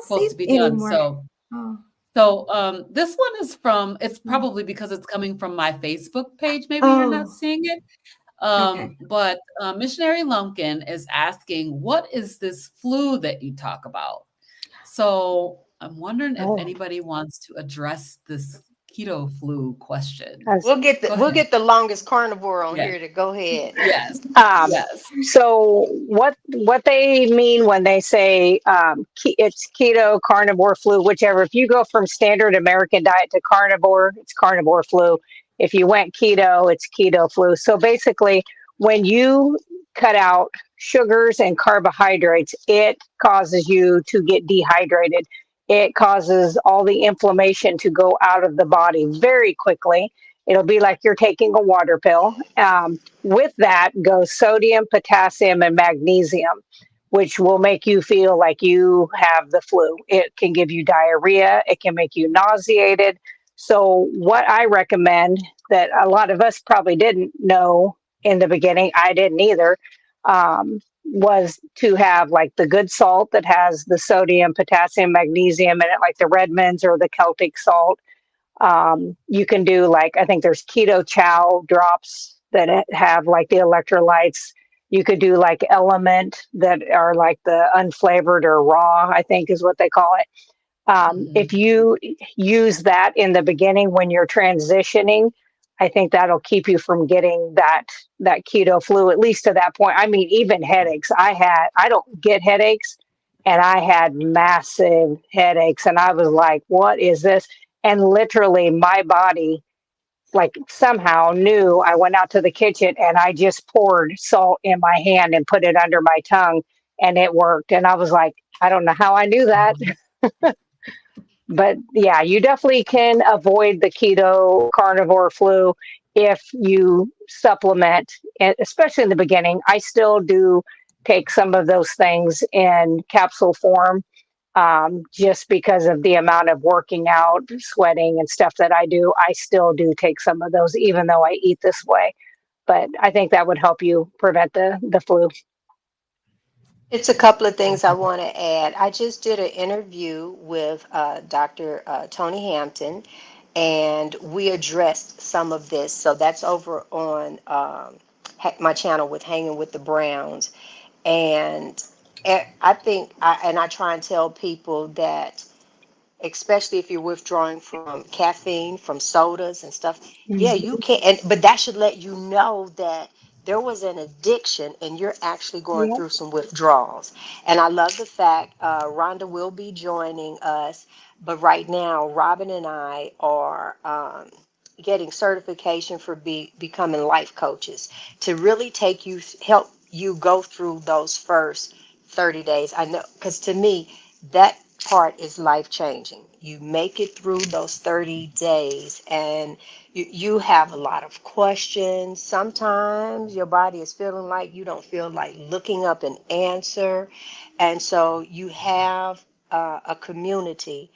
supposed to be done. So this one is it's probably because it's coming from my Facebook page. Maybe you're not seeing it. But Missionary Lumpkin is asking, what is this flu that you talk about? So I'm wondering if anybody wants to address this keto flu question. We'll get the longest carnivore on here to go ahead. Yes. So what they mean when they say it's keto, carnivore, flu, whichever. If you go from standard American diet to carnivore, it's carnivore flu. If you went keto, it's keto flu. So basically, when you cut out sugars and carbohydrates, it causes you to get dehydrated. It causes all the inflammation to go out of the body very quickly. It'll be like you're taking a water pill. With that goes sodium, potassium, and magnesium, which will make you feel like you have the flu. It can give you diarrhea. It can make you nauseated. So what I recommend, that a lot of us probably didn't know in the beginning, I didn't either, was to have like the good salt that has the sodium, potassium, magnesium in it, like the Redmond's or the Celtic salt. You can do like, I think there's keto chow drops that have like the electrolytes. You could do like Element that are like the unflavored or raw, I think is what they call it. If you use that in the beginning when you're transitioning, I think that'll keep you from getting that keto flu, at least to that point. I mean, even headaches. I don't get headaches, and I had massive headaches, and I was like, what is this? And literally my body like somehow knew. I went out to the kitchen and I just poured salt in my hand and put it under my tongue, and it worked. And I was like, I don't know how I knew that. But yeah, you definitely can avoid the keto carnivore flu if you supplement, especially in the beginning. I still do take some of those things in capsule form, just because of the amount of working out, sweating, and stuff that I do. I still do take some of those, even though I eat this way. But I think that would help you prevent the flu. It's a couple of things I want to add. I just did an interview with Dr. Tony Hampton, and we addressed some of this. So that's over on my channel with Hanging with the Browns. And I think, and I try and tell people that, especially if you're withdrawing from caffeine, from sodas and stuff. Yeah, you can, but that should let you know that there was an addiction and you're actually going Yep. through some withdrawals. And I love the fact Rhonda will be joining us, but right now, Robin and I are getting certification for becoming life coaches to really help you go through those first 30 days. I know, because to me, that part is life changing. You make it through those 30 days and you have a lot of questions. Sometimes your body is feeling like you don't feel like looking up an answer. And so you have a community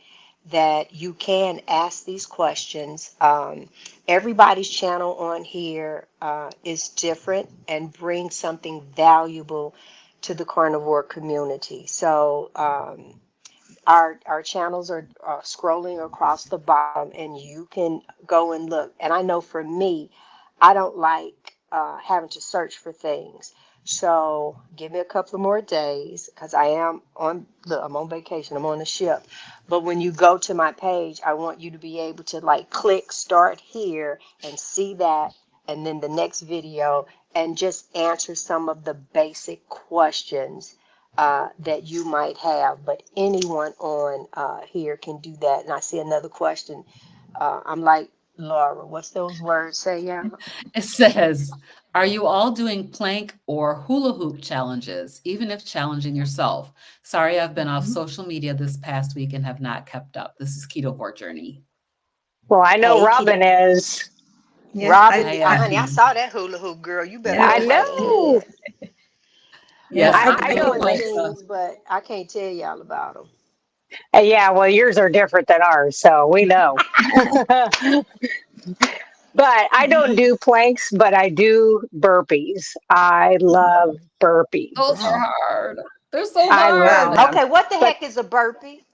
that you can ask these questions. Everybody's channel on here is different and brings something valuable to the carnivore community. So, our channels are scrolling across the bottom, and you can go and look. And I know for me, I don't like having to search for things. So give me a couple of more days because I'm on vacation. I'm on the ship. But when you go to my page, I want you to be able to like click start here and see that, and then the next video, and just answer some of the basic questions that you might have, but anyone on here can do that. And I see another question. I'm like, Laura, what's those words say? Yeah. It says, are you all doing plank or hula hoop challenges, even if challenging yourself? Sorry, I've been off social media this past week and have not kept up. This is Ketovore Journey. Well, I know Hey, Robin is. Yeah, Robin, I honey, I saw that hula hoop girl. You better yeah, I go right know. ahead. Yes, yeah. I'm I I do do doing plank planks. stuff. machines, but I can't tell y'all about them. Yeah, well, yours are different than ours, so we know. But I don't do planks, but I do burpees. I love burpees. Those are Wow. hard. They're so I love hard. Wow. them. Okay, what the But heck is a burpee?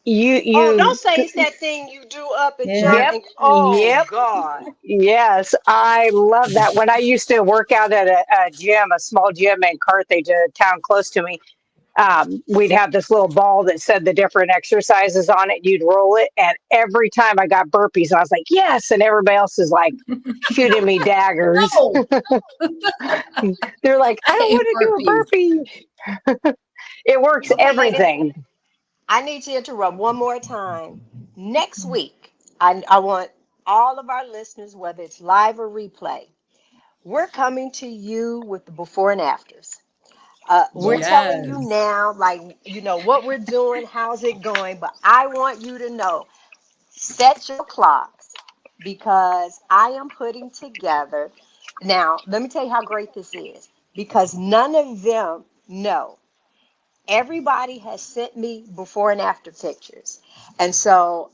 you, Oh, don't you, say it's that thing you do up and jump Yeah. yep, and oh yep, God. yes, I love that. When I used to work out at a gym, a small gym in Carthage, a town close to me, we'd have this little ball that said the different exercises on it. You'd roll it, and every time I got burpees, I was like, yes, and everybody else is like shooting me daggers. No. They're like, I I don't hate want to do a burpees. burpee. It works Okay, ladies, everything. I need to interrupt one more time. Next week, I want all of our listeners, whether it's live or replay, we're coming to you with the before and afters. We're Yeah. telling you Yes. now, like, what we're doing, how's it going, but I want you to know, set your clocks because I am putting together. Now, let me tell you how great this is because none of them know. Everybody has sent me before and after pictures. And so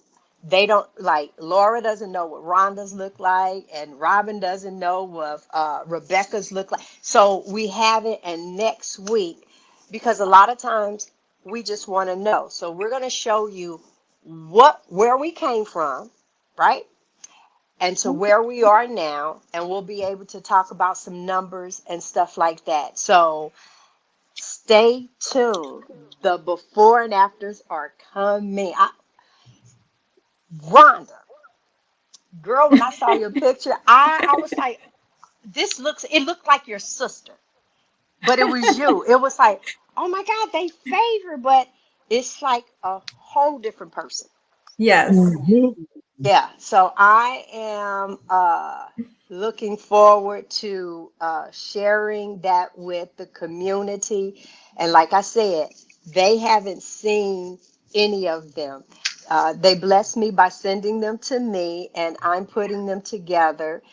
they don't like Laura doesn't know what Rhonda's look like, and Robin doesn't know what Rebecca's look like. So we have it, and next week, because a lot of times we just want to know. So we're going to show you where we came from, right? And to where we are now, and we'll be able to talk about some numbers and stuff like that. So stay tuned. The before and afters are coming. Rhonda, Girl, when I saw your picture, I was like, it looked like your sister, but it was you. It was like, oh my God, they favor, but it's like a whole different person. Yes. Mhm. Yeah, so I am looking forward to sharing that with the community. And like I said, they haven't seen any of them. They blessed me by sending them to me, and I'm putting them together.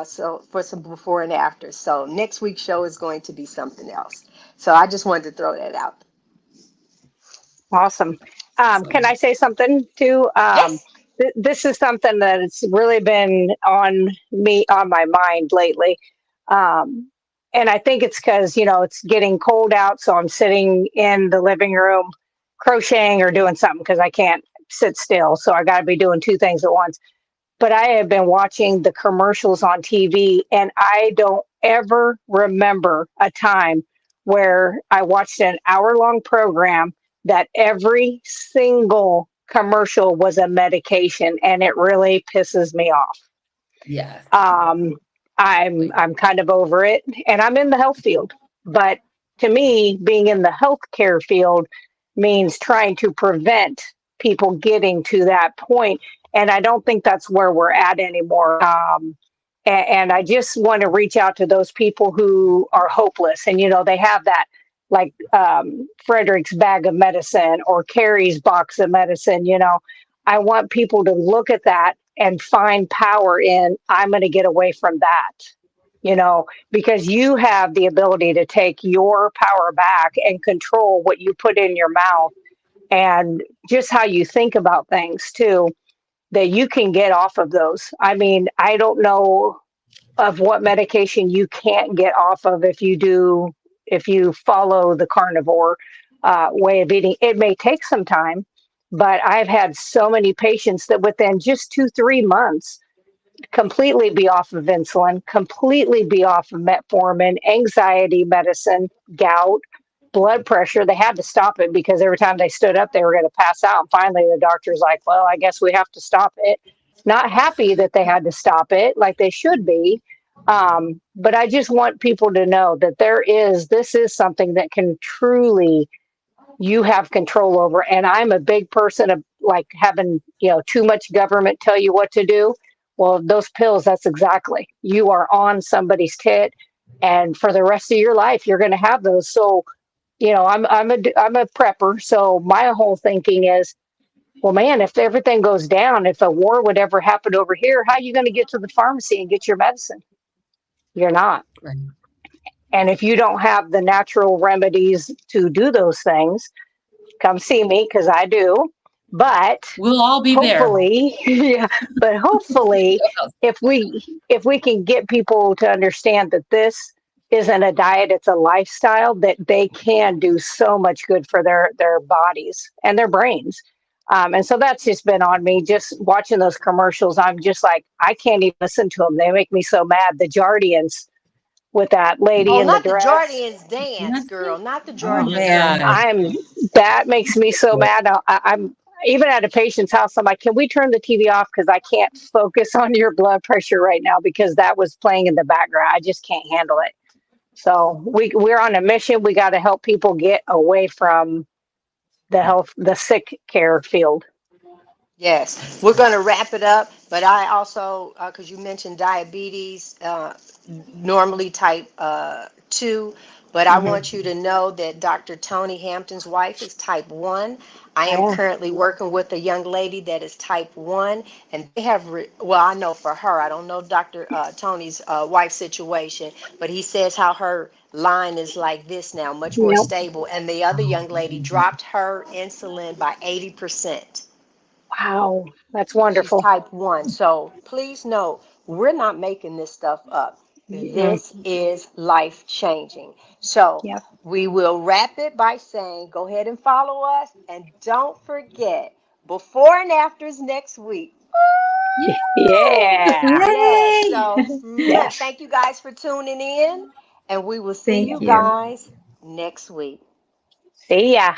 So for some before and after. So next week's show is going to be something else. So I just wanted to throw that out. Awesome. Can So I say something too? Yes. This is something that's really been on my mind lately. Um, and I think it's because, it's getting cold out. So I'm sitting in the living room crocheting or doing something because I can't sit still. So I got to be doing two things at once. But I have been watching the commercials on TV, and I don't ever remember a time where I watched an hour-long program that every single commercial was a medication, and it really pisses me off. yes, Um, I'm kind of over it, and I'm in the health field. But to me, being in the healthcare field means trying to prevent people getting to that point, and I don't think that's where we're at anymore. And I just want to reach out to those people who are hopeless, and they have that like Frederick's bag of medicine or Carrie's box of medicine. I want people to look at that and find power in, I'm going to get away from that, because you have the ability to take your power back and control what you put in your mouth and just how you think about things too, that you can get off of those. I mean, I don't know of what medication you can't get off of if you follow the carnivore way of eating. It may take some time, but I've had so many patients that within just 2-3 months completely be off of insulin, completely be off of metformin, anxiety medicine, gout, blood pressure. They had to stop it because every time they stood up, they were going to pass out. And finally, the doctor's like, well, I guess we have to stop it. Not happy that they had to stop it like they should be. But I just want people to know that this is something that can truly you have control over. And I'm a big person of like having, too much government tell you what to do. Well, those pills, that's exactly. You are on somebody's tit, and for the rest of your life, you're going to have those. So, I'm a prepper. So my whole thinking is, well, man, if everything goes down, if a war would ever happen over here, how are you going to get to the pharmacy and get your medicine? You're not. right. And if you don't have the natural remedies to do those things, come see me because I do. But We'll all be there. hopefully, yeah, but hopefully, if we can get people to understand that this isn't a diet, it's a lifestyle, that they can do so much good for their bodies and their brains. And so that's just been on me. Just watching those commercials, I'm just like, I can't even listen to them. They make me so mad. The Jardians with that lady Oh, in the not the dress. Jordians dance, girl. Nothing. Not the Oh Oh my Jordians man. gosh. dance. That makes me so mad. I'm even at a patient's house. I'm like, can we turn the TV off? Because I can't focus on your blood pressure right now because that was playing in the background. I just can't handle it. So we're on a mission. We got to help people get away from the sick care field. Yes, we're going to wrap it up. But I also, because you mentioned diabetes, normally type 2, but I Hmm. want you to know that Dr. Tony Hampton's wife is type 1. I am Yeah. currently working with a young lady that is type 1, and they have, well, I know for her, I don't know Dr. Tony's wife situation, but he says how her line is like this now, much more Yep. stable. And the other young lady dropped her insulin by 80%. Wow. That's She's wonderful. type 1. So please know we're not making this stuff up. Mm-mm. This is life changing. So Yep. we will wrap it by saying go ahead and follow us. And don't forget, before and afters next week. Yeah. Yes. Yay. So Yes. thank you guys for tuning in. And we will see Thank you you. guys next week. See ya.